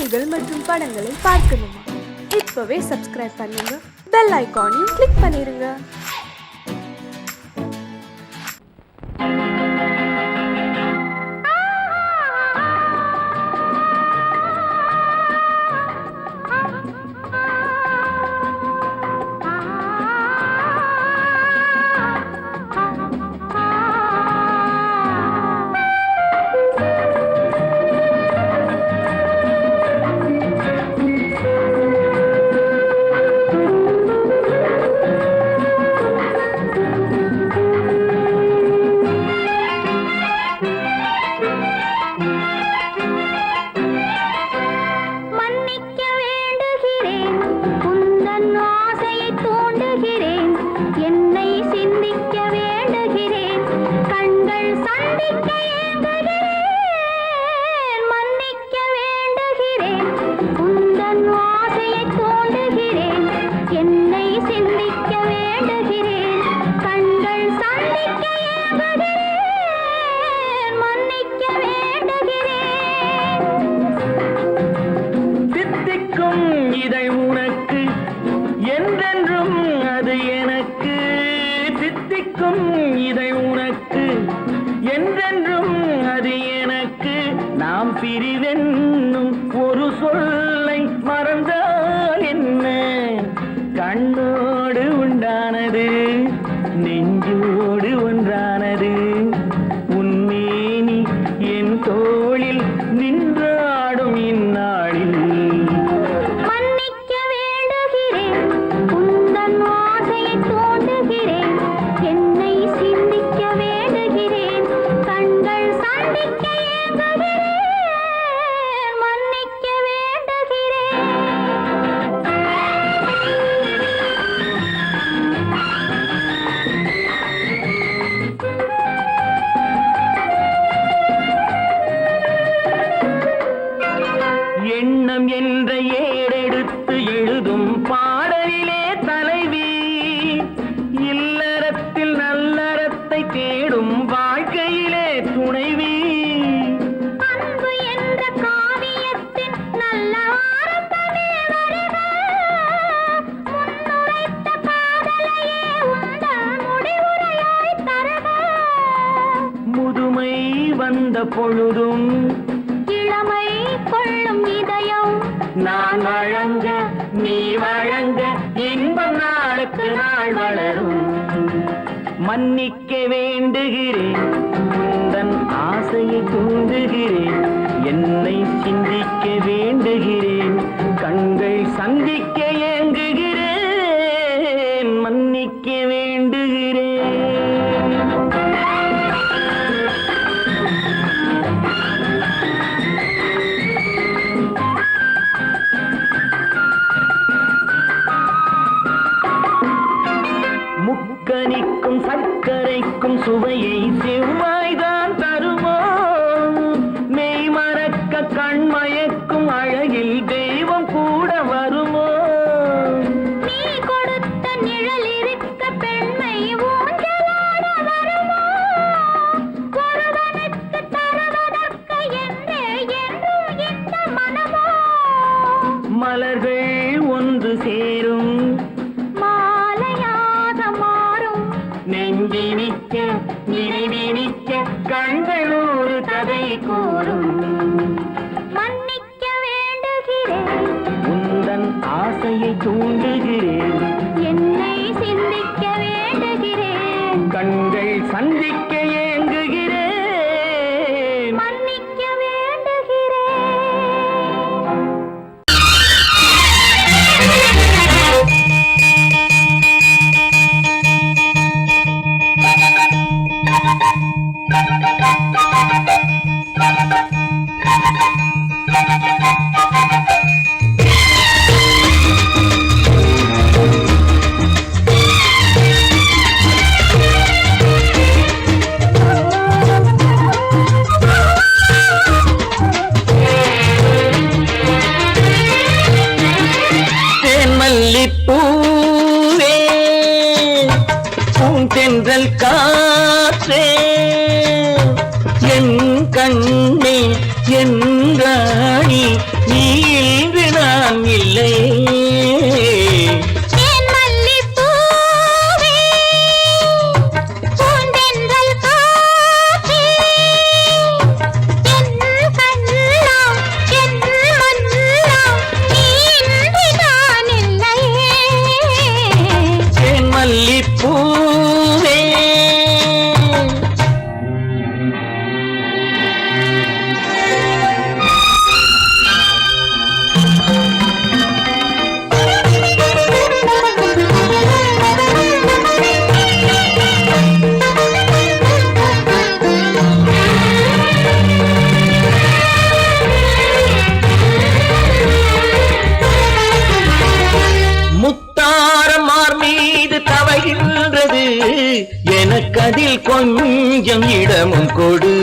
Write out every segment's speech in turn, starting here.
செய்திகள் மற்றும் படங்களை பார்க்கணுமா? இப்பவே சப்ஸ்கிரைப் பண்ணுங்க, பெல் ஐகானையும் கிளிக் பண்ணிருங்க. இதை உனக்கு என்றென்றும் அது எனக்கு நாம் பிரிவென்னும் ஒரு சொல்லை மறந்தால் என்ன கண்ணோடு உண்டானது நெஞ்சோடு ஒன்றானது உன்மேனி என் தோளில் நின்றாடும் இந்நாளில் எண்ணம் என்ற ஏடெடுத்து எழுதும் பாடலிலே தலைவி இல்லறத்தில் நல்லறத்தை தேடும் வாழ்க்கையிலே துணைவி அன்பு என்ற காவியத்தின் நல்ல ஆரம்பமே வருக முன்னுரைத்த காதலையே உங்கள் முடிவுரையாய் தருக முதுமை வந்த பொழுதும் இளமை கொள்ளும் இதயம் நான் வழங்க நீ வழங்க இன்பம் நாளுக்கு நாள் வளரும் மன்னிக்க வேண்டுகிறேன் உந்தன் ஆசையை தூண்டுகிறேன் என்னை சிந்திக்க வேண்டுகிறேன் கண்கள் சந்திக்க ஏங்குகிறேன் மன்னிக்க வேண்டுகிறேன் முக்கனிக்கும் சர்க்கரைக்கும் சுவையை செவ்வாய்தான் தருமோ மெய் மறக்க கண்மயக்கும் அழகில் தெய்வம் கூட வருமோ நீ கொடுத்த நிழல் இருக்க பெண்மை ஊஞ்சலாட வருமோ ஒருவனுக்கு தருவதற்கு என்றே என்றும் இந்த மனமோ மலர்கள் ஒன்று சேரும் நெஞ்சினிக்க நினைவினிக்க கண்கள் ஒரு கதை கூறும் மன்னிக்க வேண்டுகிறேன் உந்தன் ஆசையை தூண்டுகிறேன் என்னை சிந்திக்க வேண்டுகிறேன் கண்கள் சந்திக்க ஏங்குகிறேன் மன்னிக்க வேண்டுகிறேன் பூவே பூந்தென்றல் காற்றே என் கண்ணே என் ராணி நீ இல்லை. எனக்கதில் கொஞ்சம் இடமும் கொடு.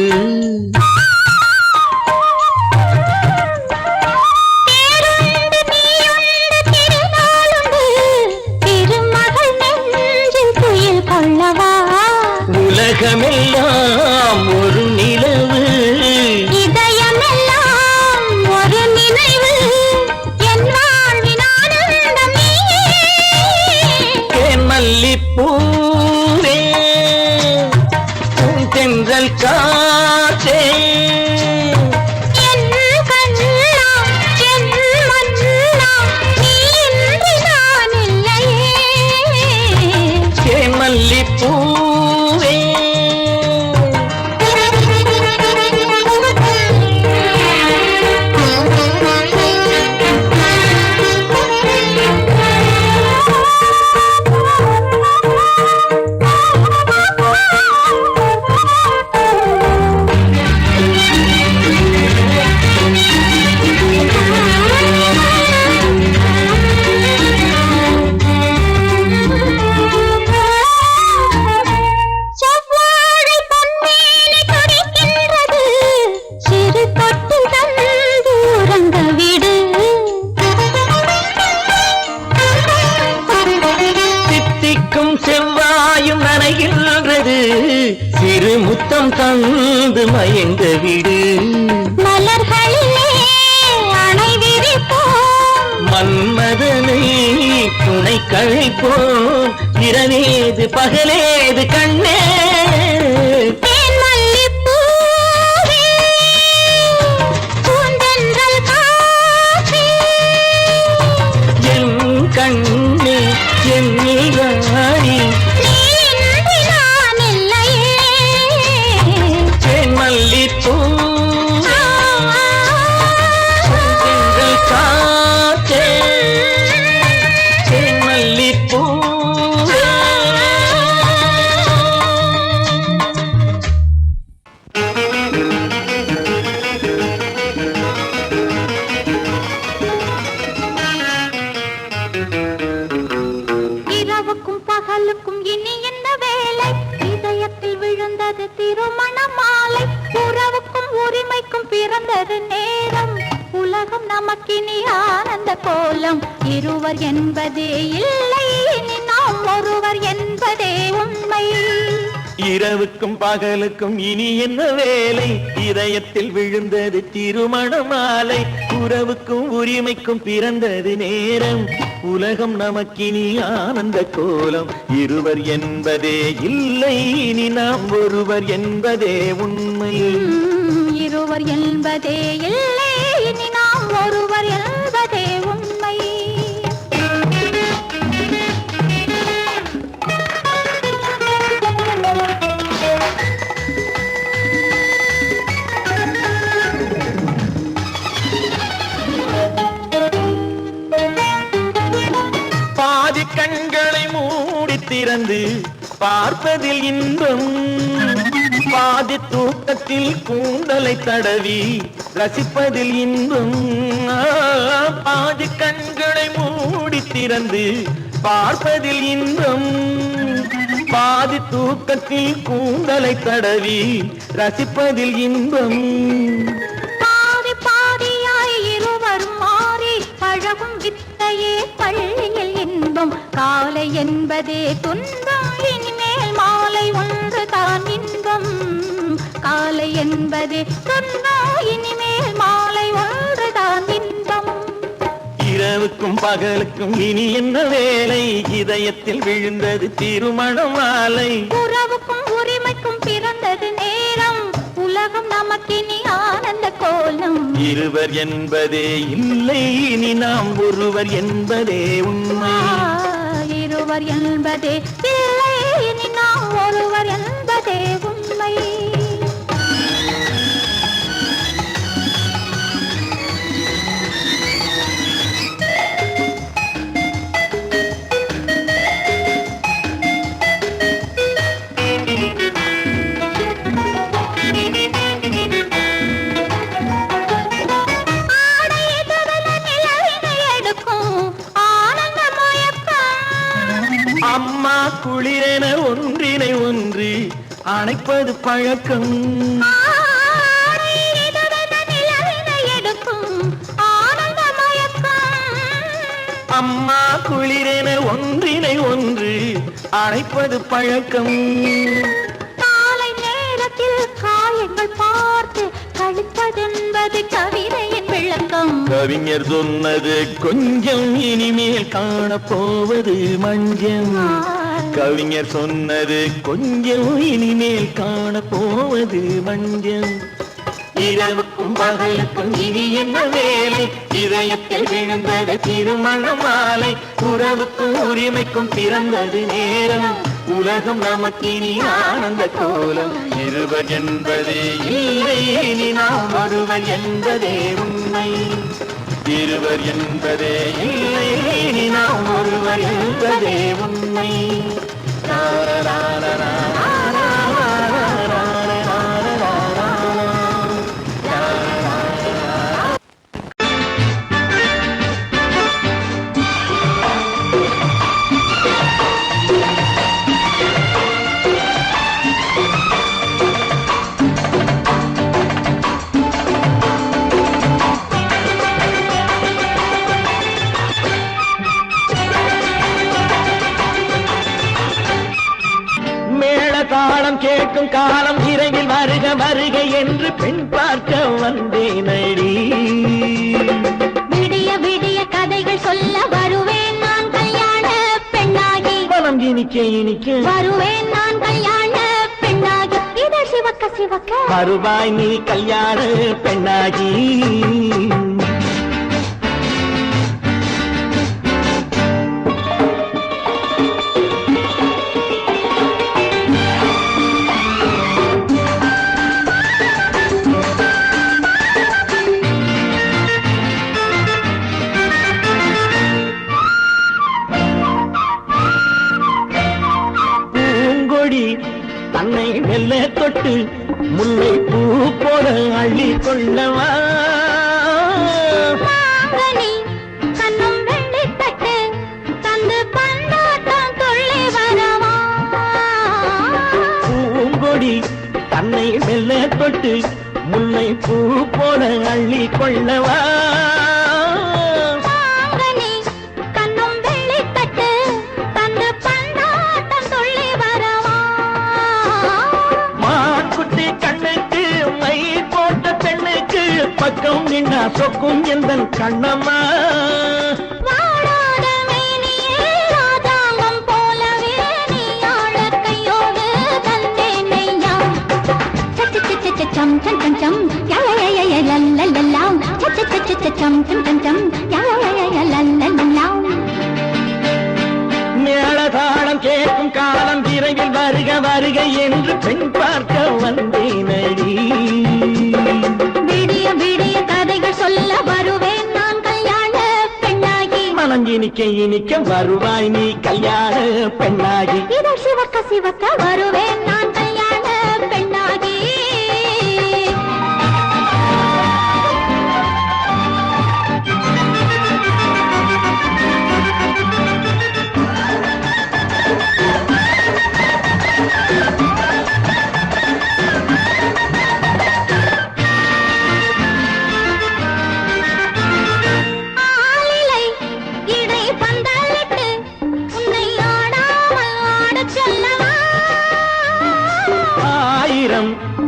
உலகமெல்லாம் ஒரு நிலவு, இதயமெல்லாம் ஒரு நினைவு, என் வாழ்வின் ஆனந்தம் நீயே. தேன் மல்லிப்பூவே தென்றல் காற்றே என் கண்ணா என் மன்னா நீ இன்றி நான் இல்லையே. தேன் மல்லிப்பூவே செவ்வாயும் நனைகின்றது, சிறு முத்தம் தந்து மயங்க விடு. மலர்களிலே அணை விரிப்போம், மன்மதனை துணை கழைப்போம், இரவேது பகலேது கண்ணே. தேன் மல்லிப்பூவே பூந்தென்றல் காற்றே என் கண்ணே என் ராணி நீ இன்றி நான் இல்லையே. தேன் மல்லிப்பூ தென்றல் காற்றே தேன் மல்லிப்பூ. இரவுக்கும் பகலுக்கும் இனி என்ன வேலை, இதயத்தில் விழுந்தது திருமண மாலை. உறவுக்கும் உரிமைக்கும் பிறந்தது நேரம், உலகம் நமக்கினி ஆனந்த கோலம். இருவர் என்பதே இல்லை, இனி நாம் ஒருவர் என்பதே உண்மை. இரவுக்கும் பகலுக்கும் இனி என்ன வேலை, இதயத்தில் விழுந்தது திருமண மாலை. உறவுக்கும் உரிமைக்கும் பிறந்தது நேரம், உலகம் நமக்கினி ஆனந்த கோலம். இருவர் என்பதே இல்லை, இனி நாம் ஒருவர் என்பதே உண்மை. இருவர் என்பதே இல்லை, இனி நாம் ஒருவர் என்பதே உண்மை. பாதி கண்களை மூடி திறந்து பார்ப்பதில் இன்பம், பாதி தூக்கத்தில் கூந்தலை தடவி ரசிப்பதில் இன்பம். பாதி கண்களை மூடி திறந்து பார்ப்பதில் இன்பம், பாதி தூக்கத்தில் கூந்தலை தடவி ரசிப்பதில் இன்பம். பாதி பாதியாய் இருவர் மாறி பழகும் வித்தையே பள்ளியில் இன்பம். காலை என்பதே துன்பம், இனிமேல் மாலை ஒன்று தான் இன்பம். காலை என்பதே துன்பம், இனிமேல் மாலை ஒன்று தான் இன்பம். இரவு இரவுக்கும் பகலுக்கும் இனி என்ன வேலை இதயத்தில் விழுந்தது திருமண மாலை உறவுக்கும் உரிமைக்கும் பிறந்தது நேரம் உலகம் நமக்கினி ஆனந்த கோலம் இருவர் என்பதே இல்லை இனி நாம் ஒருவர் என்பதே உண்மை இருவர் என்பதே இல்லை இனி நாம் ஒருவர் என்பதே உண்மை அம்மா குளிரென ஒன்றினை ஒன்று அணைப்பது பழக்கம் அம்மா குளிரென ஒன்றினை ஒன்று அணைப்பது பழக்கம் காலை நேரத்தில் காயங்கள் பார்த்து கழிப்பதென்பது கவிதையின் விளக்கம் கவிஞர் சொன்னது கொஞ்சம் இனிமேல் காணப்போவது மஞ்சள் கவிஞர் சொன்னது கொஞ்சம் இனிமேல் காணப்போவது மஞ்சள் இரவுக்கும் பகலுக்கும் இனி என்ன வேலை இதயத்தில் விழுந்தது திருமண மாலை உறவுக்கும் உரிமைக்கும் பிறந்தது நேரம் உலகம் நமக்கினி ஆனந்த கோலம் இருவர் என்பதே இல்லை இனி நாம் ஒருவர் என்பதே உண்மை இருவர் என்பதே இல்லை இனி நாம் ஒருவர் என்பதே உண்மை தாளம் கேட்கும் காலம் விரைவில் வருக வருக என்று பெண் பார்க்க வந்தேனடி விடிய விடிய கதைகள் சொல்ல வருவேன் நான் கல்யாண பெண்ணாகி மனம் இனிக்க இனிக்க வருவேன் நான் கல்யாண பெண்ணாகி இதழ் சிவக்க சிவக்க வருவாய் நீ கல்யாண பெண்ணாகி தன்னை மெல்ல தொட்டு முல்லை பூ போல அள்ளி கொள்ளவா கண்ணும் வெள்ளி தட்டு தந்து பந்தாட்டம் துள்ளி வரவா பூங்கொடி தன்னை மெல்ல தொட்டு முல்லை பூ போல அள்ளி கொள்ளவா பக்கம் நின்னா சொக்கும் எந்தன் கண்ணம்மா வாடாத மேனியே ராதாங்கம் போலவே நீ ஆள கையோடு தந்தேன் நெய்யா சச்ச சச்ச சச்சம் சம் சம் சம் யா யா யா யா லல்லல்லாம் சச்ச சச்ச சச்சம் சம் சம் சம் யா யா யா யா லல்லல்லாம் மேளதாளம் கேட்கும் காலம் விரைவில் வருக வருக என்று பெண் பார்க்க வந்தேனடி விடிய விடிய கதைகள் சொல்ல வருவேன் நான் கல்யாண பெண்ணாகி மனம் இனிக்க இனிக்க வருவாய் நீ கல்யாண பெண்ணாகி இதழ் சிவக்க சிவக்க வருவேன் நான் கல்யாண பெண்ணாகி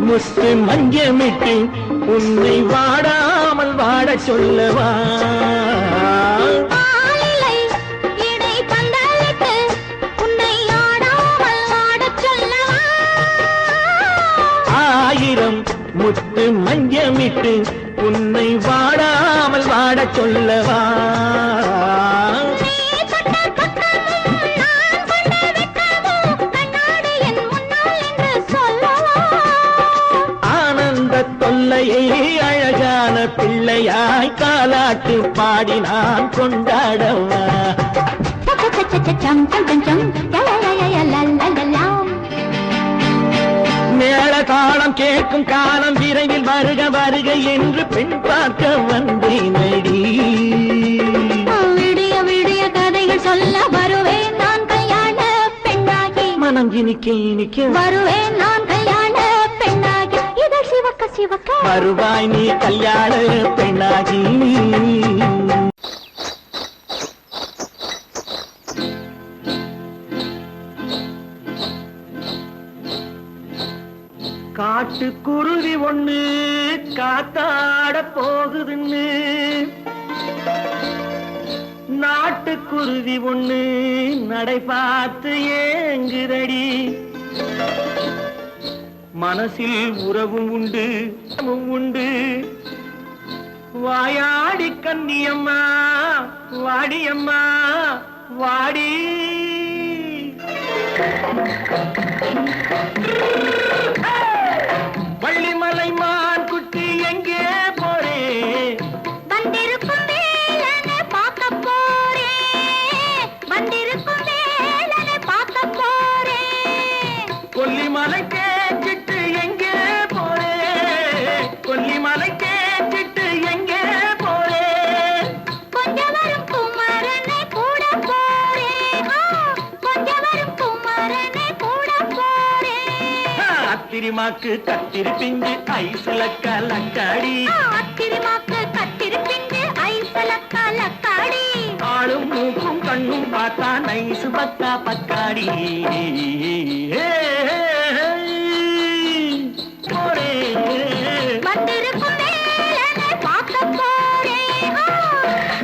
முத்து மஞ்சமிட்டு உன்னை வாடாமல் வாட சொல்லவா ஆடச் சொல்லவா ஆனந்த தொல்லையை அழகான பிள்ளையாய் காலாட்டு பாடி நான் கொண்டாடவா மேள தாளம் கேட்கும் காலம் விரைவில் வருக வருக என்று பெண் பார்க்க வந்தேனடி விடிய விடிய கதைகள் சொல்ல வருவேன் நான் கல்யாண பெண்ணாகி மனம் இனிக்க வருவேன் நான் கல்யாண பெண்ணாகி இதழ் சிவக்க சிவக்க வருவாய் நீ கல்யாண பெண்ணாகி காட்டுக்குருவி ஒண்ணு காத்தாட போகுதுன்னு நாட்டுக்குருவி ஒண்ணு நடை பார்த்து ஏங்குதடி மனசில் உறவும் உண்டு உண்டு வாயாடி கன்னியம்மா வாடியம்மா வாடி வள்ளிமலை மான் குட்டி எங்கே போறே வந்திருக்கும் வேலனை பார்க்க போறேன் வந்திருக்கும் வேலனை பார்க்க போறேன் கொல்லிமலை கேட்டுட்டு எங்கே போறே கொல்லிமலை கேட்டுட்டு எங்கே போறே கொஞ்சம் வரும் குமரனை கூட போறேன் கொஞ்சம் வரும் குமரனை கூட போறேன் அத்திரிமாக்கு கத்திரி பிஞ்சு ஐசுல கலக்காடி அத்திரிமாக்கு கத்திரி பிஞ்சு ஐசுல கலக்காடி ஆளும் மூக்கும் கண்ணும் பார்த்தா நைசு பக்கா பக்காடி போரே வந்திருக்கும் வேலனை பார்க்க போறேன்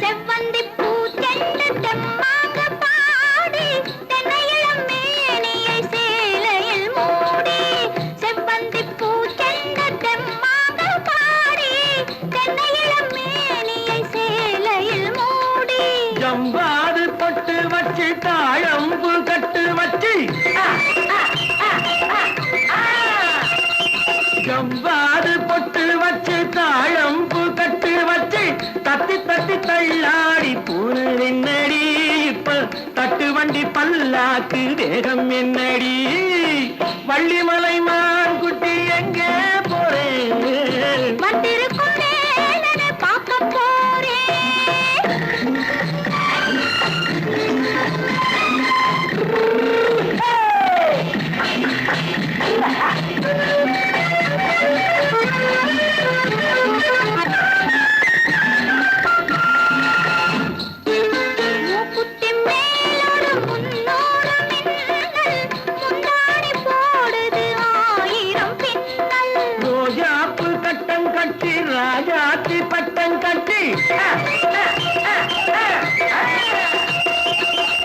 செவ்வந்தி பூச்செண்டு தெம்மாக பாடி தென்னையிளம் மேனியை சேலையில் மூடி செவ்வந்தி பூச்செண்டு தெம்மாக பாடி தென்னையிளம் மேனியை சேலையில் மூடி ஜம்பாது பொட்டு வச்சு தாழம்பு கட்டு வச்சு ஜம்பாது பொட்டு வச்சு தாழம்பு கட்டு வச்சு தத்தி தத்தி தள்ளாடி போனது என்னடி இப்ப தட்டு வண்டி பல்லாக்கு வேகம் என்னடி வள்ளிமலை மான் குட்டி எங்கே போறேன் வந்திருக்கும் வேலனை பார்க்க போறேன் மூக்குத்தி மேலோடு முன்னோடு மின்னல் முந்தாடி போடுது ஆயிரம் பின்னல் ரோஜாப்பு கட்டம் கட்டி ராஜாத்தி பட்டம் கட்டி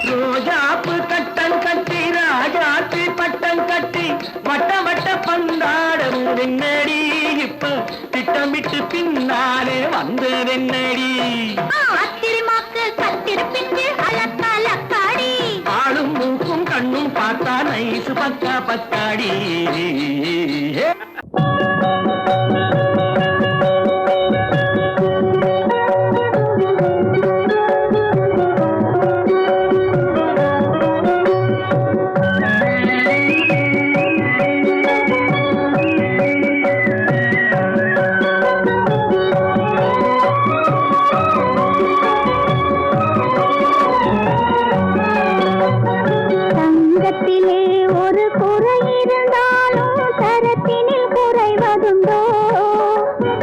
ரோஜாப்பு கட்டம் கட்டி ராஜாத்தி பட்டம் கட்டி வட்ட வட்ட பந்தாடம் வெண்ணடி இப்ப திட்டமிட்டு பின்னாலே வந்து வெண்ணடி அத்திரிமாக்கு கத்திரி பிஞ்சு அலக்காடி ஆளும் மூக்கும் கண்ணும் பார்த்தா நைசு பக்கா பக்காடி தங்கத்திலே ஒரு குறை இருந்தாலும் தரத்தினில் குறைவதுண்டோ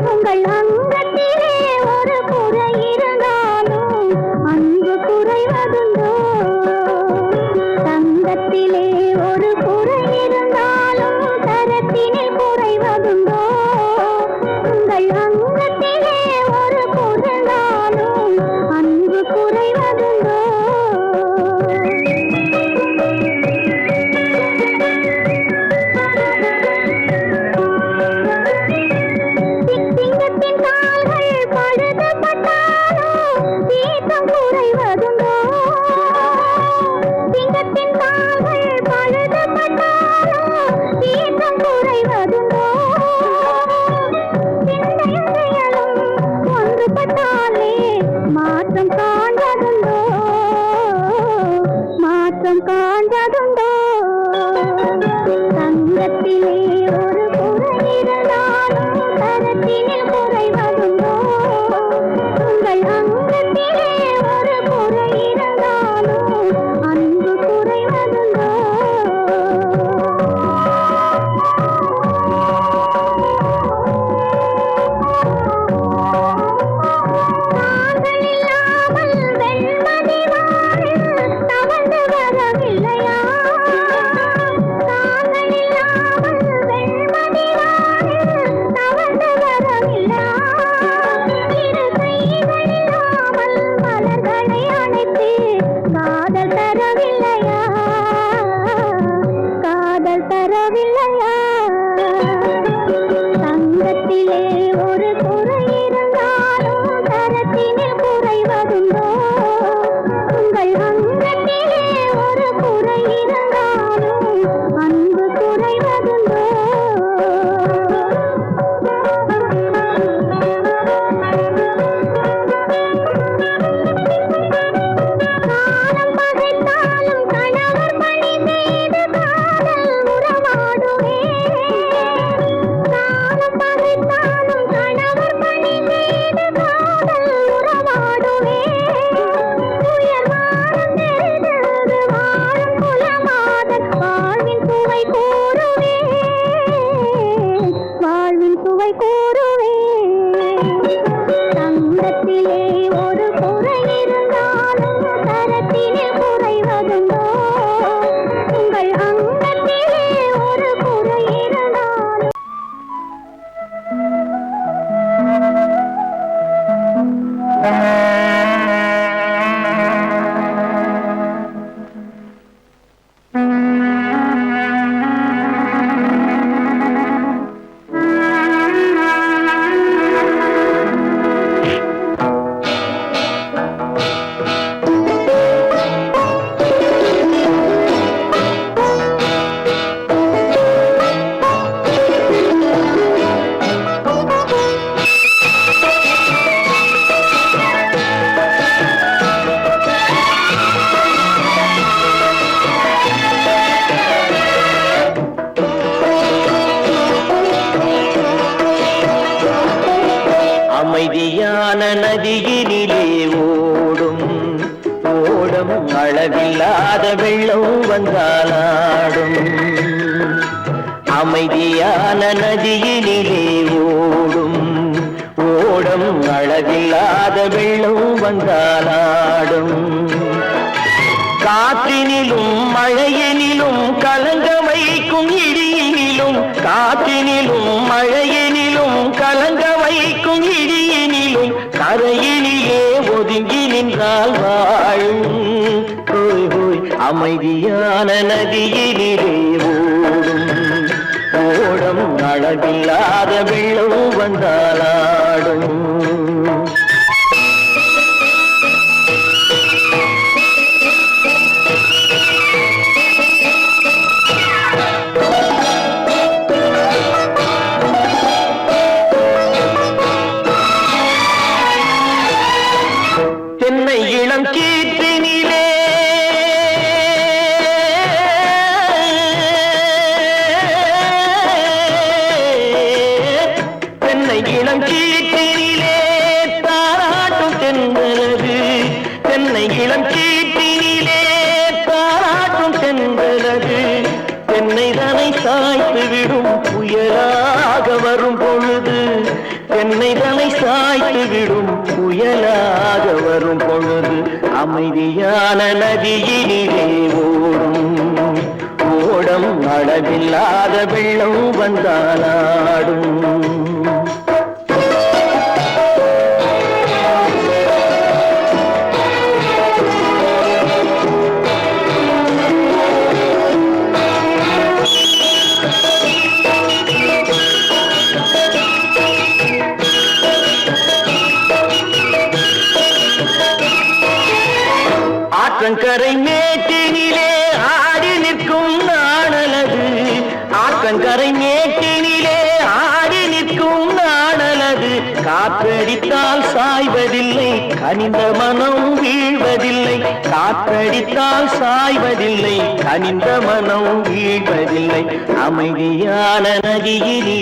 உங்கள் அங்கத்திலே ஒரு குறை இருந்தாலும் அன்பு குறைவதுண்டோ தங்கத்திலே உங்கள் அங்கத்திலே ஒரு குரலாலும் அன்பு குறைவதுண்டோ சிங்கத்தின் கால்கள் பழுதுபட்டாலோ சீற்றம் குறைவதுண்டோ சிங்கத்தின் கால்கள் பழுதுபட்டாலோ சீற்றம் குறைவதுண்டோ சிந்தையும் செயலும் ஒன்றுபட்டாலே மாற்றம் காண்பதுண்டோ மாற்றம் காண்பதுண்டோ தங்கத்திலே ஒரு குறை இருந்தாலும் தரத்தினில் குறைவதுண்டோ உங்கள் அங்கத்திலே ஒரு குறை இருந்தாலும் அன்பு குறைவதுண்டோ தாங்கள் இல்லாமல் வெண்மதி வானில் தவழ்ந்து வரவில்லையா தாங்கள் இல்லாமல் வெண்மதி வானில் தவழ்ந்து வரவில்லையா இரு கைகள் இல்லாமல் மலர்களை அணைத்து காதல் தரவில்லையா காதல் தரவில்லையா தங்கத்திலே ஒரு குறை இருந்தாலும் தரத்தினில் குறைவதுண்டோ உங்கள் அங்கத்திலே ஒரு குறை இருந்தாலும் அன்பு குறைவதுண்டோ காலம் பகைத்தாலும் கணவர் பணி செய்து காதல் உறவாடுவே காலம் பகைத்தாலும் கணவர் பணி செய்து காதல் உறவாடுவே உயர்வானம் தெரிந்தது வாழும் குலமாதன் வாழ்வின் சுவை கூறுவே வாழ்வின் சுவை கூறுவே தங்கத்திலே ஒரு குறை இருந்தாலும் தரத்தினில் குறைவதுண்டோ உங்கள் அங்கத்திலே ஒரு குறை இருந்தாலும் அமைதியான நதியினிலே ஓடும் ஓடும் அளவில்லாத வெள்ளம் வந்தாலாடும் அமைதியான நதியினிலே ஓடும் ஓடும் அளவில்லாத வெள்ளம் வந்தாலாடும் காற்றினிலும் மழையினிலும் கலங்க வைக்கும் இடியினிலும் காற்றினிலும் மழையினிலும் கலங்க வைக்கும் இடியினிலும் கரையினிலே ஒதுங்கி நின்றால் வாழும் ஹோய் ஹோய் அமைதியான நதியினிலே ஓடும் ஓடம் அளவில்லாத வெள்ளம் வந்தாலாடும் தென்னை இளம் கீற்றினிலே தென்னை இளம் கீற்றினிலே தாராட்டும் தென்றலது தென்னை இளம் கீற்றினிலே தாராட்டும் தென்றலது தென்னை தனை சாய்த்து விடும் புயலாக வரும் பொழுது தென்னை தனை சாய்த்து விடும் புயலாக வரும் பொழுது அமைதியான நதியினிலே ஓடும் ஓடம் அளவில்லாத வெள்ளம் வந்தாலாடும் ஆற்றங்கரை மேட்டினிலே ஆடி நிற்கும் நாடலது காற்றடித்தால் சாய்வதில்லை கனிந்த மனம் வீழ்வதில்லை காற்றடித்தால் சாய்வதில்லை கனிந்த மனம் வீழ்வதில்லை அமைதியான நதியினிலே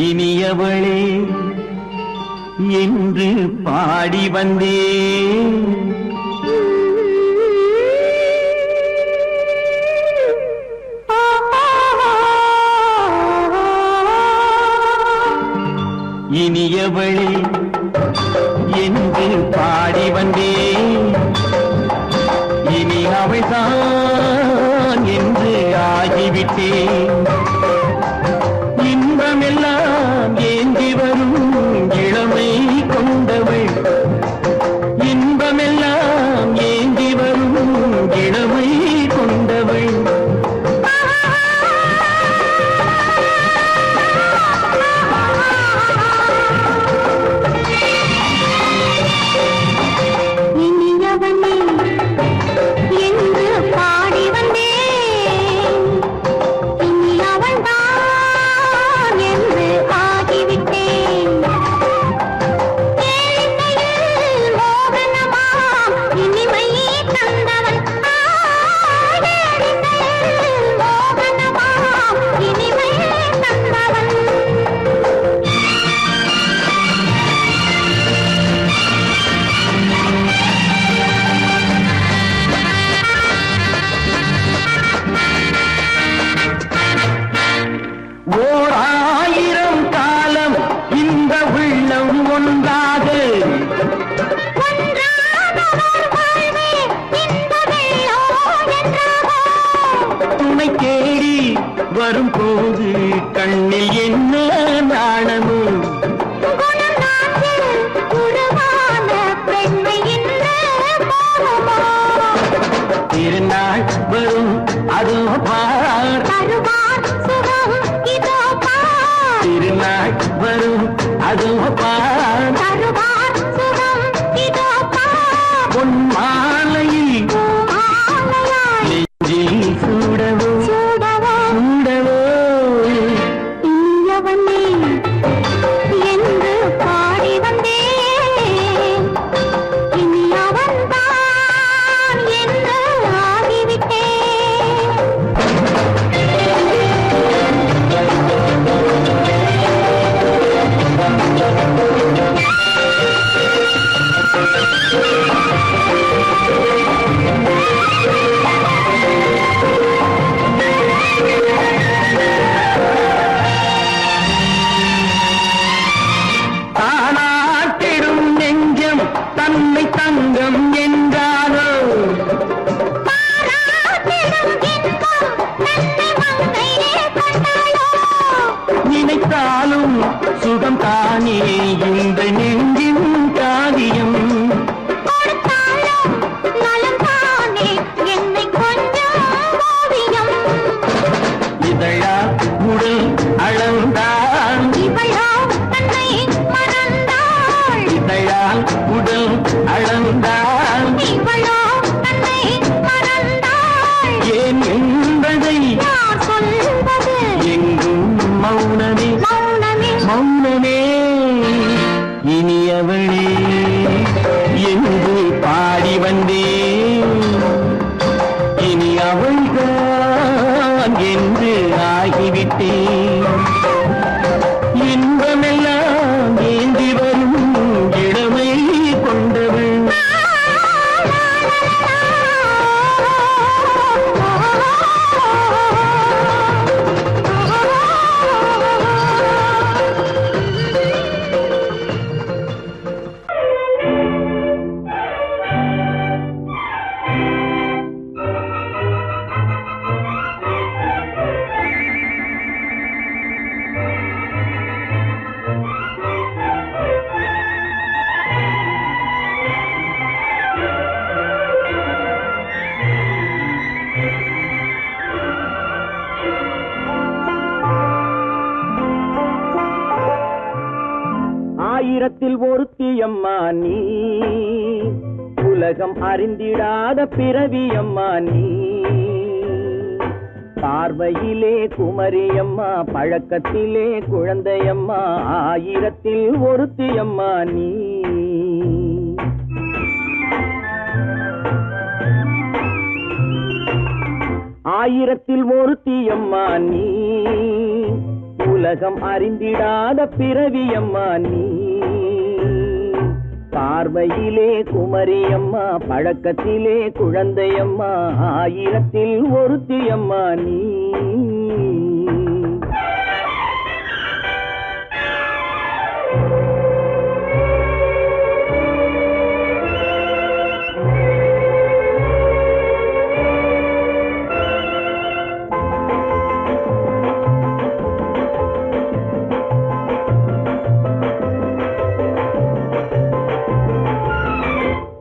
இனியவளே என்று பாடி வந்தேன் இனியவளே என்று பாடி வந்தேன் இனி அவள்தான் என்று ஆகிவிட்டேன் இன்பமெல்லாம் ஏந்தி வரும் இளமை கொண்டவள் இன்பமெல்லாம் ஏந்தி வரும் இளமை கொண்டவள் வரும்போது கண்ணில் என்ன நாணமோ திருநாள் வரும் அதோ பார் திருநாள் வரும் அதோ பார் பொன் மாலையில் நெஞ்சில் சூடவோ என்று பாடி வந்தேன் இனி அவன்தான் இனி அவள்தான் என்று ஆகிவிட்டேன். இன்பமெல்லாம் ஏந்தி வரும் இளமை கொண்டவள். ஆயிரத்தில் ஒருத்தியம்மா நீ, உலகம் அறிந்திடாத பிறவியம்மா நீ. பார்வையிலே குமரியம்மா, பழக்கத்திலே குழந்தையம்மா, ஆயிரத்தில் ஒருத்தியம்மா நீ. ஆயிரத்தில் ஒருத்தியம்மா நீ, உலகம் அறிந்திடாத பிறவியம்மா நீ. பார்வையிலே குமரியம்மா, பழக்கத்திலே குழந்தையம்மா, ஆயிரத்தில் ஒருத்தியம்மா நீ.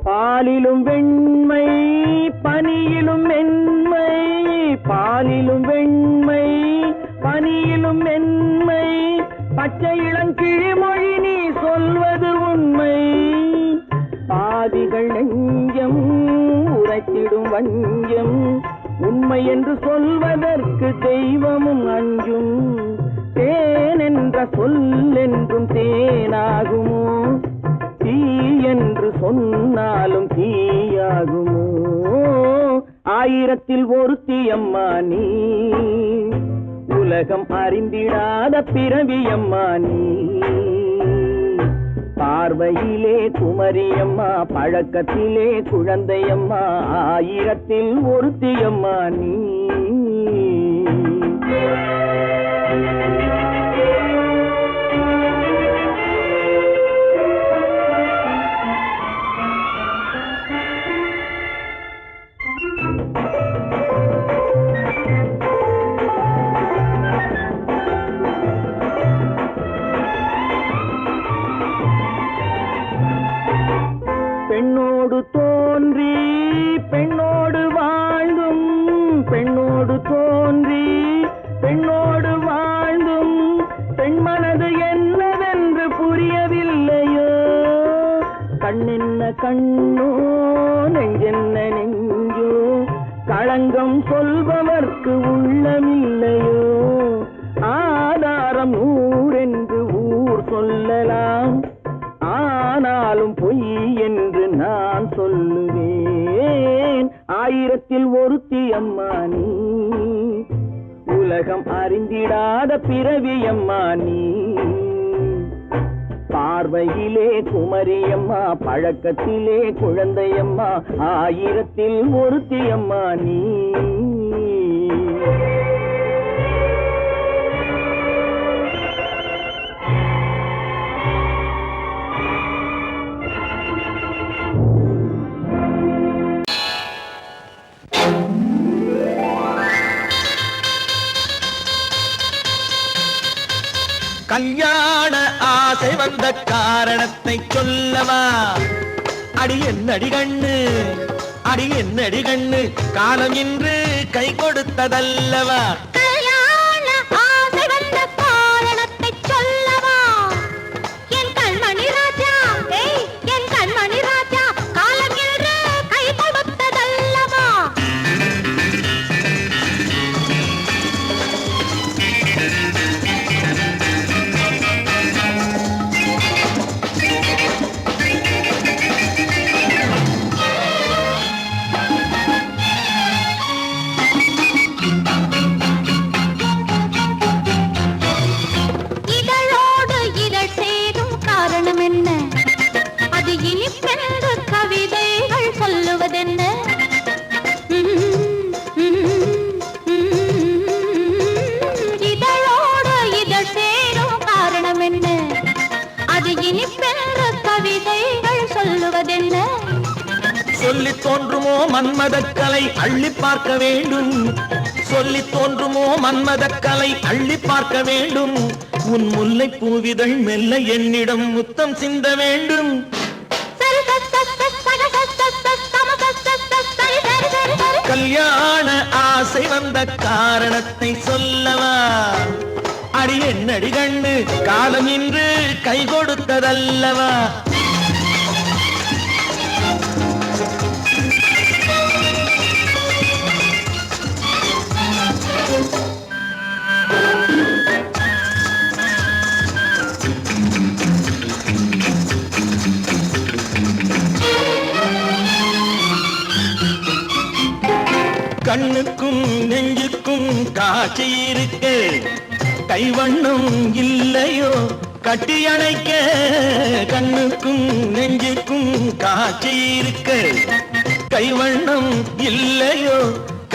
பாலிலும் வெண்மை பனியிலும் மென்மை, பாலிலும் வெண்மை பனியிலும் மென்மை, பச்சை இளங்கிழிமொழி நீ சொல்வது உண்மை. பாதிகள் நெஞ்சம் உரைத்திடும் வஞ்சம், உண்மை என்று சொல்வதற்கு தெய்வமும் அஞ்சும். தேன் என்ற சொல் என்றும் தேனாகுமோ, தீ என்று சொன்னாலும் தீயாகுமோ. ஆயிரத்தில் ஒருத்தியம்மா நீ, உலகம் அறிந்திடாத பிறவியம்மா நீ. பார்வையிலே குமரியம்மா, பழக்கத்திலே குழந்தையம்மா, ஆயிரத்தில் ஒருத்தியம்மா நீ. பெண்ணோடு தோன்றி பெண்ணோடு வாழ்ந்தும், பெண்ணோடு தோன்றி பெண்ணோடு வாழ்ந்தும், பெண் மனது என்னவென்று புரியவில்லையோ. கண்ணென்ன கண்ணோ, நெஞ்சென்ன நெஞ்சோ, களங்கம் சொல்பவர்க்கு உள்ளமில்லையோ. ஆதாரம் ஊரென்று ஊர் சொல்லலாம், ஆனாலும் பொய் என்று நான் சொல்லுவேன். ஆயிரத்தில் ஒருத்தியம்மா நீ, உலகம் அறிந்திடாத பிறவியம்மா நீ. பார்வையிலே குமரியம்மா, பழக்கத்திலே குழந்தையம்மா, ஆயிரத்தில் ஒருத்தியம்மா நீ. கல்யாண ஆசை வந்த காரணத்தை சொல்லவா? அடி என்னடி கண்ணு, அடி என்னடி கண்ணு, காலம் இன்று கை கொடுத்ததல்லவா? கல்யாண ஆசை வந்த காரணத்தை சொல்லவா? என் கண்மணி ராஜா, என் கண்மணி ராஜா, காலம் இன்று கை கொடுத்ததல்லவா? சொல்லித் தோன்றுமோ மன்மதக்கலை அள்ளி பார்க்க வேண்டும், சொல்லித் தோன்றுமோ மன்மதக்கலை அள்ளி பார்க்க வேண்டும். உன் முல்லை பூவிதழ் மெல்ல என்னிடம் முத்தம் சிந்த வேண்டும். கல்யாண ஆசை வந்த காரணத்தை சொல்லவா? அடி என்னடி கண்ணு காலம் இன்று கை கொடுத்ததல்லவா? கண்ணுக்கும் நெஞ்சுக்கும் காட்சி இருக்க, கைவண்ணம் இல்லையோ கட்டி அணைக்க. கண்ணுக்கும் நெஞ்சுக்கும் காட்சி இருக்க, கைவண்ணம் இல்லையோ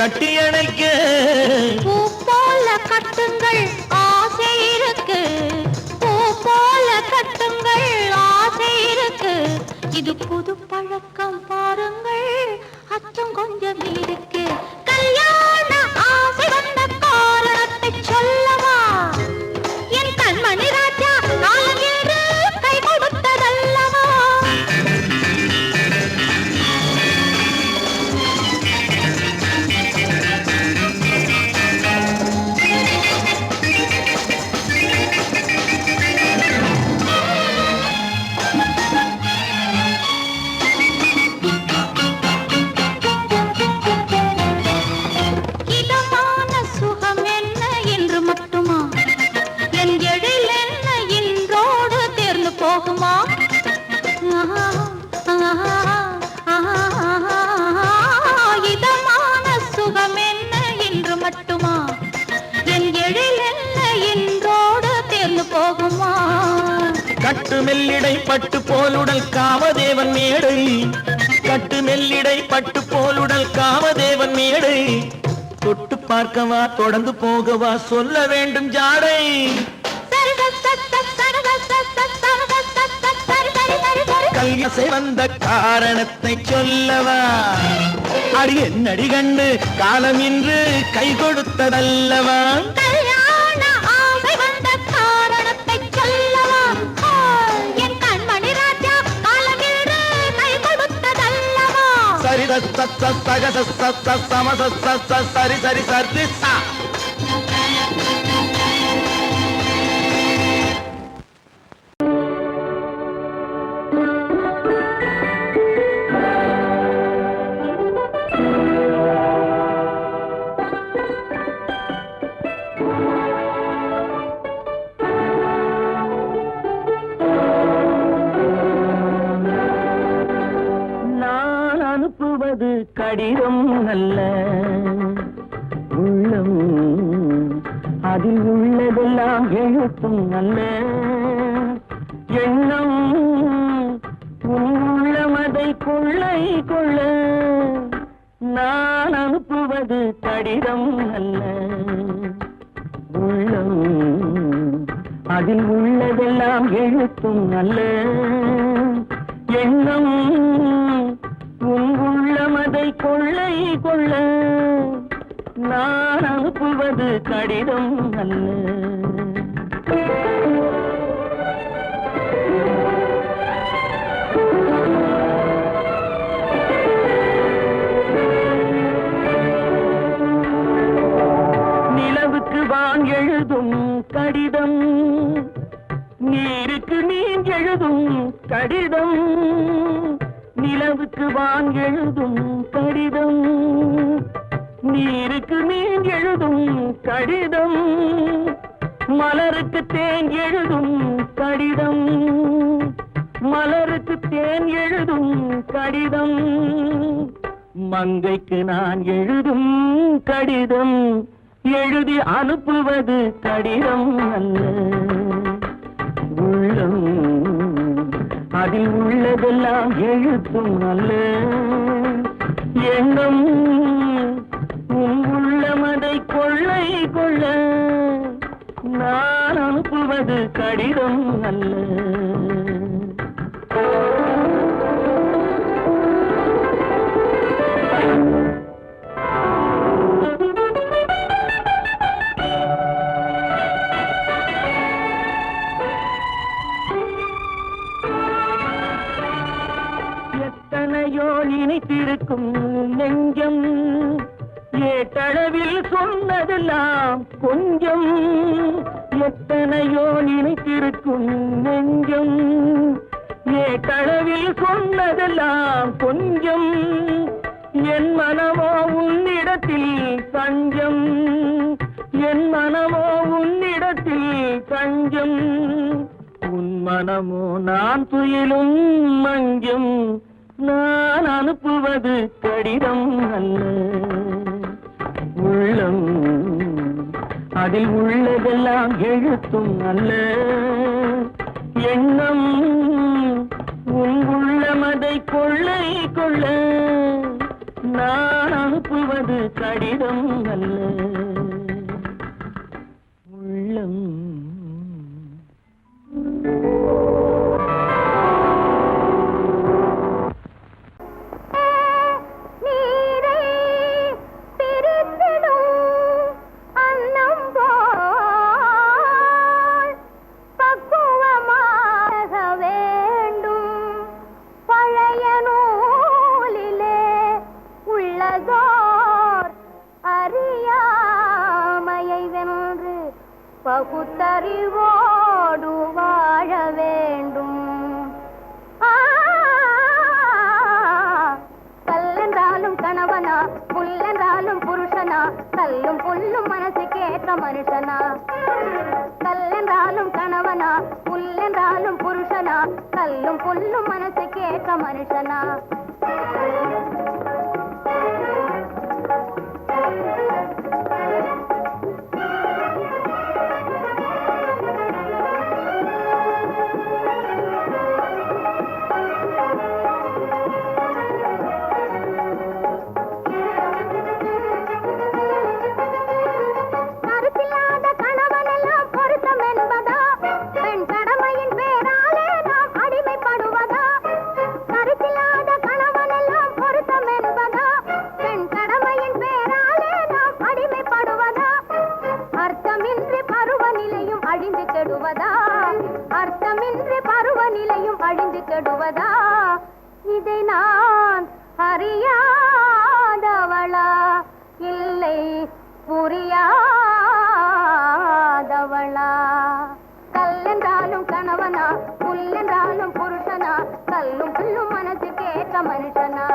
கட்டி அணைக்க. பூ போல கட்டுங்கள் ஆசை இருக்கு, பூ போல கட்டுங்கள் ஆசை இருக்கு. இது புது பழக்கம் பாருங்கள், அச்சம் கொஞ்சம் இருக்கு. கல்யாண ஆசை வந்த காரணத்தை சொல்லவா? என் கண்மணி ராஜா காலம் என்று கை கொடுத்ததல்லவா? இதமான சுகம் என்ன என்று மட்டுமா? என் எழில் என்ன என்றோடு தேர்ந்து போகுமா? கட்டு மெல்லிடை பட்டு போலுடல் காமதேவன் மேடை, கட்டு மெல்லிடை பட்டு போலுடல் காமதேவன் மேடை. தொட்டு பார்க்கவா தொடர்ந்து போகவா சொல்ல வேண்டும் ஜாடை. கல்யாசை வந்த காரணத்தை சொல்லவா? அடி என்னடி கண்டு காலம் இன்று கை கொடுத்ததல்லவா? கல்யாண ஆசை வந்த காரணத்தை சொல்லவா? என் கண்மணி ராஜா காலம் என்று கை கொடுத்ததல்லவா? சரி சக சம சரி சரி சரி சா. அனுப்புவது கடிதம் அல்ல, உள்ளம் அதில் உள்ளதெல்லாம் எழுத்தும் அல்ல. எண்ணம் உள்ளமதை கொள்ளை கொள்ள. நான் அனுப்புவது கடிதம் அல்ல, உள்ளம் அதில் உள்ளதெல்லாம் எழுத்தும் அல்ல. எண்ணம் உள்ளமதை கொள்ளை கொள்ள. நான் அனுப்புவது கடிதம் அல்ல. நிலவுக்கு வான் எழுதும் கடிதம், நீருக்கு நீர் எழுதும் கடிதம். நிலவுக்கு வான் எழுதும் கடிதம், நீருக்கு நீர் எழுதும் கடிதம். மலருக்கு தேன் எழுதும் கடிதம், மலருக்கு தேன் எழுதும் கடிதம். மங்கைக்கு நான் எழுதும் கடிதம், எழுதி அனுப்புவது கடிதம் அல்ல. உள்ளம் அதில் உள்ளதெல்லாம் எழுத்தும் அல்ல. எண்ணம் உள்ளமதை கொள்ளை கொள்ள. நான் அனுப்புவது கடிதம் அல்ல. நெஞ்சம் ஏட்டளவில் சொன்னதெல்லாம் கொஞ்சம் எத்தனையோ நினைத்திருக்கும் நெஞ்சம் ஏட்டளவில் சொன்னதெல்லாம் கொஞ்சம் என் மனமோ உன்னிடத்தில் தஞ்சம் என் மனமோ உன்னிடத்தில் தஞ்சம் உன் மனமோ நான் துயிலும் மஞ்சம் நான் அனுப்புவது கடிதம் அல்ல உள்ளம் அதில் உள்ளதெல்லாம் எழுத்தும் அல்ல எண்ணம் உன் உள்ளமதை கொள்ளை கொள்ள நான் அனுப்புவது கடிதம் அல்ல உள்ளம் பகுத்தறிவோடு வாழ வேண்டும் கல்லென்றாலும் கணவனா புல்லென்றாலும் புருஷனா கல்லும் புல்லும் மனசுக்கேற்ற மனுஷனா கல்லென்றாலும் கணவனா புல்லென்றாலும் புருஷனா கல்லும் புல்லும் மனசுக்கேற்ற மனுஷனா அர்த்தமின்றி பருவநிலையும் அழிந்து கெடுவதா இதை நான் அறியாதவளா இல்லை புரியாதவளா கல்லென்றாலும் கணவனா புல்லென்றாலும் புருஷனா கல்லும் புல்லும் மனசுக்கேற்ற மனுஷனா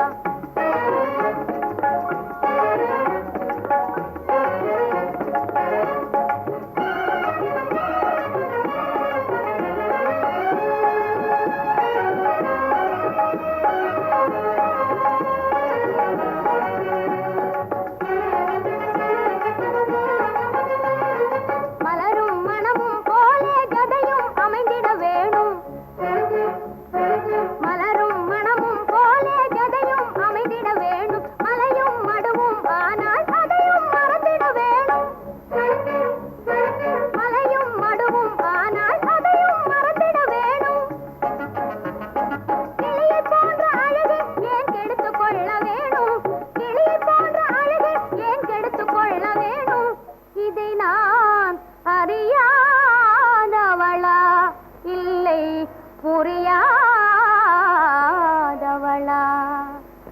அறியாதவளா இல்லை புரியாதவளா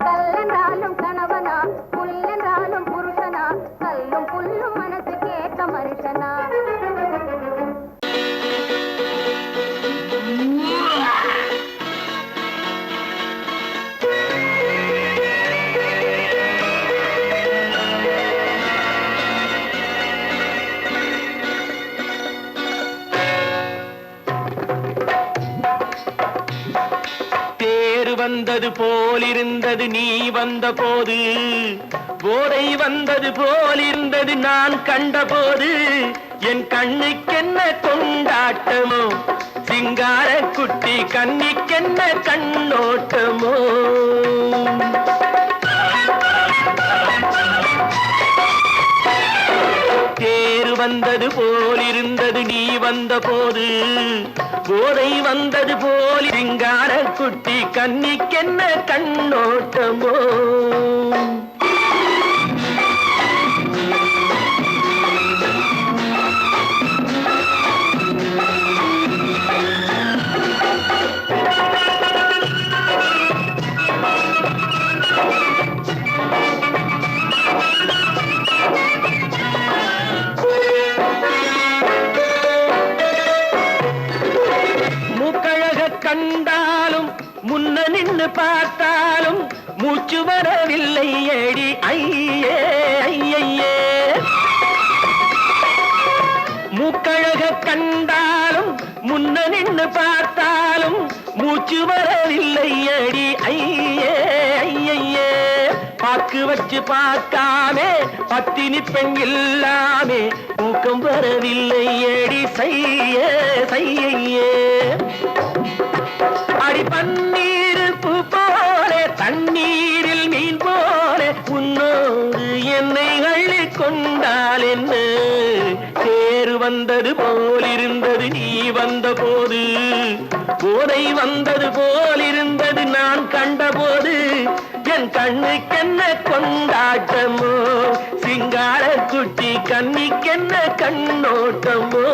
கல்லென்றாலும் கணவனா புல்லென்றாலும் புருஷனா கல்லும் புல்லும் மனசுக்கேற்ற மனுஷனா வந்தது போலிருந்தது நீ வந்த போது போதை வந்தது போலிருந்தது நான் கண்டபோது என் கண்ணுக்கென்ன கொண்டாட்டமோ சிங்கார குட்டி கண்ணிக்கென்ன கண்ணோட்டமோ தேர் வந்தது போலிருந்தது நீ வந்த போது போதை வந்தது போல் சிங்கார குட்டி கண்ணிக்கென்ன கண்ணோட்டமோ பார்த்தாலும் மூச்சு வரவில்லை ஏடி ஐயே ஐயே. மூக்கழக கண்டாலும் முன்ன நின்று பார்த்தாலும் மூச்சு வரவில்லை அடி ஐயே ஐயே. பாக்கு வச்சு பார்க்காமே பத்தினி பெண் இல்லாமே தூக்கம் வரவில்லை அடி செய்ய செய்யே. அடி பன்னீர் பூ போல தண்ணீரில் மீன் போல உன்னோடு என்னை அள்ளி கொண்டால் என்ன தேர் வந்தது போலிருந்தது நீ வந்த போது, போதை வந்தது போலிருந்தது நான் கண்டபோது. என் கண்ணுக்கென்ன கொண்டாட்டமோ சிங்கார குட்டி கண்ணிக்கென்ன கண்ணோட்டமோ.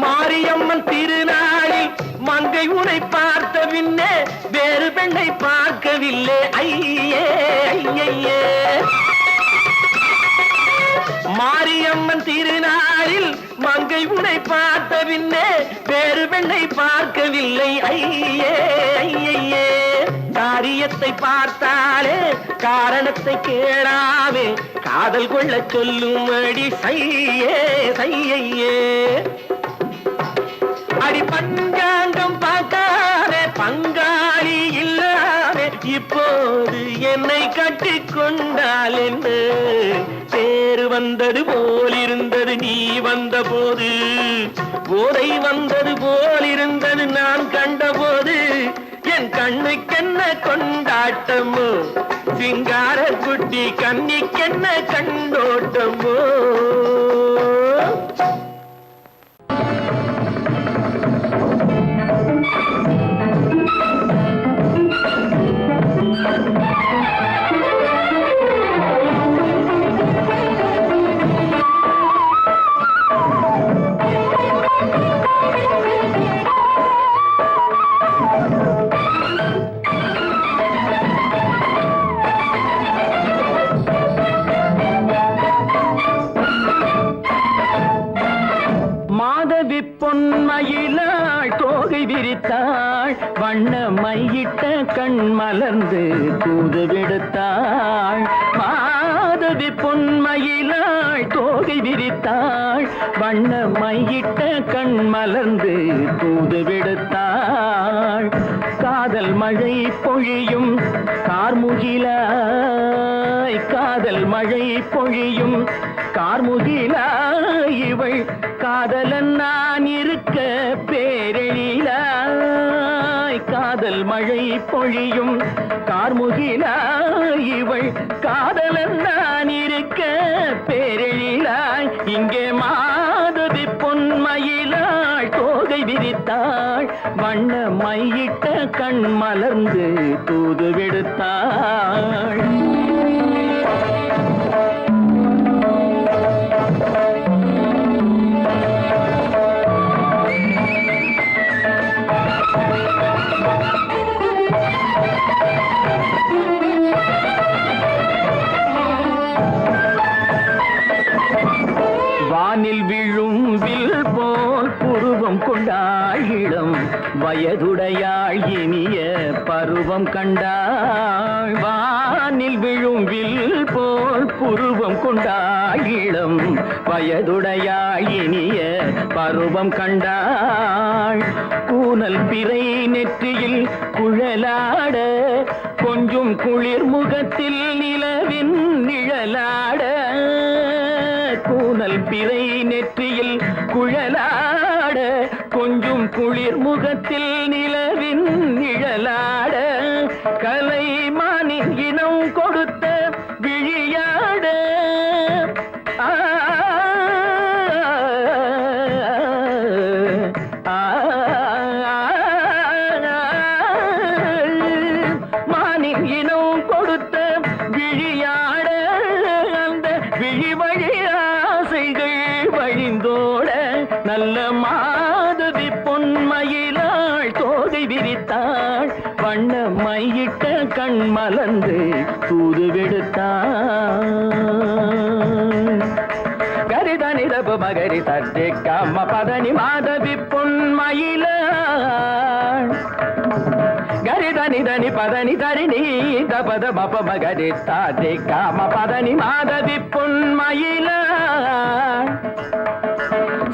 மாரியம்மன் திருநாளில் மங்கை உனை பார்த்த பின்னே வேறு பெண்ணை பார்க்கவில்லை ஐயே ஐயே. மாரியம்மன் திருநாளில் மங்கை உனை பார்த்த பின்னே வேறு பெண்ணை பார்க்கவில்லை ஐயே ஐயே. காரியத்தை பார்த்தாலே காரணத்தை கேளாமே காதல் கொள்ள சொல்லும்படி செய்யே செய்யே. அடி பஞ்சாங்கம் பார்க்காதே பங்காளி இல்லாமே இப்போது என்னை கட்டி கொண்டால் என்ன தேர் வந்தது போலிருந்தது நீ வந்த போது, போதை வந்தது போலிருந்தது நான் கண்டபோது. என் கண்ணுக்கென்ன கொண்டாட்டமோ சிங்கார குட்டி கண்ணிக்கென்ன கண்டோட்டமோ. பொன்மயிலாள் தோகை விரித்தாள் வண்ண மையிட்ட கண் மலர்ந்து தூது விடுத்தாள். மாதவி பொன்மயிலாள் தோகை விரித்தாள் வண்ண மையிட்ட கண் மலர்ந்து தூது விடுத்தாள். காதல் மழை பொழியும் கார்முகிலாய் காதல் மழை பொழியும் கார்முகிலாய் இவள் காதலன் நான் இருக்க பேரெழிலாய். காதல் மழை பொழியும் கார்முகிலாய் இவள் காதலன் நான் இருக்க பேரெழிலாய். இங்கே மாதவி பொன்மயிலாள் தோகை விரித்தாள் வண்ண மையிட்ட கண் மலர்ந்து தூது விடுத்தாள். வானில் விழும் வில் போல் புருவம் கொண்டாள் இளம் வயதுடையாள் இனிய பருவம் கண்டாள். வானில் விழும் வில் போல் புருவம் கொண்டாள் இளம் வயதுடையாள் இனிய பருவம் கண்டாள். கூனல் பிறை நெற்றியில் குழலாட கொஞ்சம் குளிர் முகத்தில் நிலவின் நிழலாட. கூனல் பிறை நெற்றியில் குழலாட கொஞ்சம் குளிர் முகத்தில் நிலவின் நிழலாட. கலைமானின் இனம் கொடுத்த விழியாட. மானின் இனம் கொடுத்த விழியாட. அந்த விழி வழி ஆசைகள் வழிந்தோட நல்ல மாதவி பொன் வண்ண மையிட்ட கண் மலர்ந்து தூது விடுத்தான் கரிதனிதபு மகரி சர்ஜி கம்ம பதனி மாதவி பொன்மயில கரிதனிதனி பதனி தரிணி தபத மப மகரி சர்ஜி கம்ம பதனி மாதவி பொன்மயில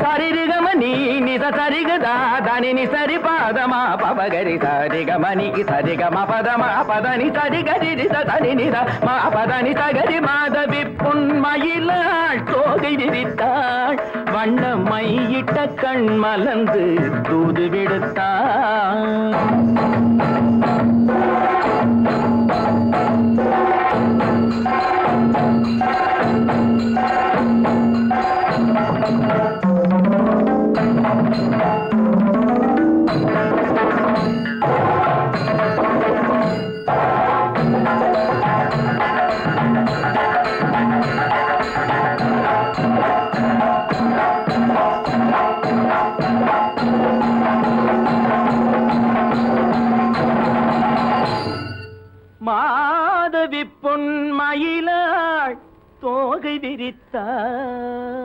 சரிகமணி நித சரிகதா தனி சரி பாதமா பபகரி சரிகமணி சரிகம பதமா பதனி சரிகரி தனி நித மா பதனி சகரி மாதவி பொன்மயிலாள் தோகை விரித்தாள் வண்ண மையிட்ட கண் மலர்ந்து தூது விடுத்தாள் மாதவி பொன்மயிலாள் தோகை விரித்தாள்